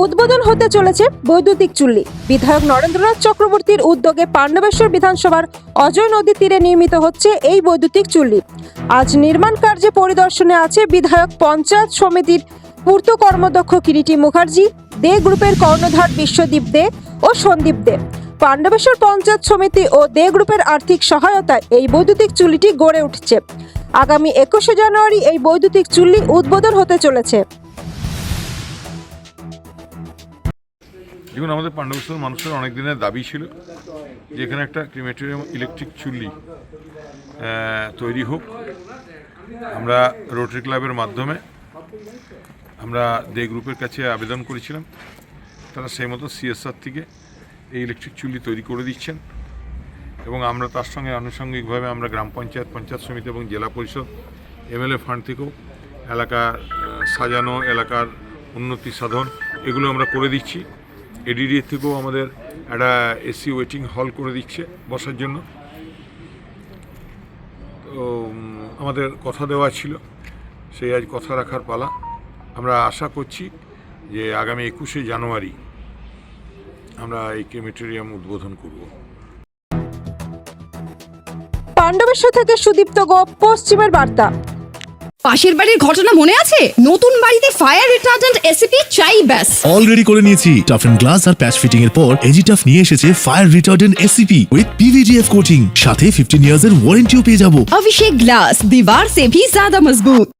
উদ্বোধন হতে চলেছে বৈদ্যুতিক চুল্লি। বিধায়ক নরেন্দ্রনাথ চক্রবর্তীর উদ্যোগে পাণ্ডবেশ্বর বিধানসভার অজয় নদী তীরে নির্মিত হচ্ছে এই বৈদ্যুতিক চুল্লি। আজ নির্মাণ কার্যে পরিদর্শনে আছে বিধায়ক, পঞ্চায়েত সমিতির পূর্ত কর্মদক্ষ কিরিটি মুখার্জি, দে গ্রুপের কর্ণধার বিশ্বদীপ দে ও সন্দীপ দে। পাণ্ডবেশ্বর পঞ্চায়েত সমিতি ও দে গ্রুপের আর্থিক সহায়তায় এই বৈদ্যুতিক চুল্লিটি গড়ে উঠছে। আগামী 21শে জানুয়ারি এই বৈদ্যুতিক চুল্লি উদ্বোধন হতে চলেছে। দেখুন, আমাদের পাণ্ডবেশ্বর মানুষের অনেক দিনের দাবি ছিল যে এখানে একটা ক্রিমেটোরিয়াম ইলেকট্রিক চুল্লি তৈরি হোক। আমরা রোটারি ক্লাবের মাধ্যমে আমরা দে গ্রুপের কাছে আবেদন করেছিলাম। তারা সেই মতো সিএসআর থেকে এই ইলেকট্রিক চুল্লি তৈরি করে দিচ্ছেন এবং আমরা তার সঙ্গে আনুষঙ্গিকভাবে আমরা গ্রাম পঞ্চায়েত, পঞ্চায়েত সমিতি এবং জেলা পরিষদ এমএলএ ফান্ড থেকেও এলাকার সাজানো, এলাকার উন্নতি সাধন এগুলো আমরা করে দিচ্ছি। এডিডি থেকেও আমাদের একটা এসি ওয়েটিং হল করে দিচ্ছে বসার জন্য। তো আমাদের কথা দেওয়া ছিল, সেই আজ কথা রাখার পালা। আমরা আশা করছি যে আগামী 21শে জানুয়ারি আমরা এই ক্রিমেটোরিয়াম উদ্বোধন করব। পাণ্ডবেশ্বর থেকে সুদীপ্ত গোপ, পশ্চিমের বার্তা। পাশের বাড়ির ঘটনা মনে আছে? নতুন বাড়িতে ফায়ার রিটার্ডেন্ট এসিপি চাই ব্যাস। অলরেডি করে নিয়েছি। টাফ এন্ড গ্লাস আর প্যাচ ফিটিং এর পর এজিটাফ নিয়ে এসেছে fire retardant ACP with PVDF coating, সাথে 15 ইয়ার্স এর ওয়ারেন্টিও পেয়ে যাবো। अभिषेक ग्लास, दीवार से भी ज्यादा मजबूत।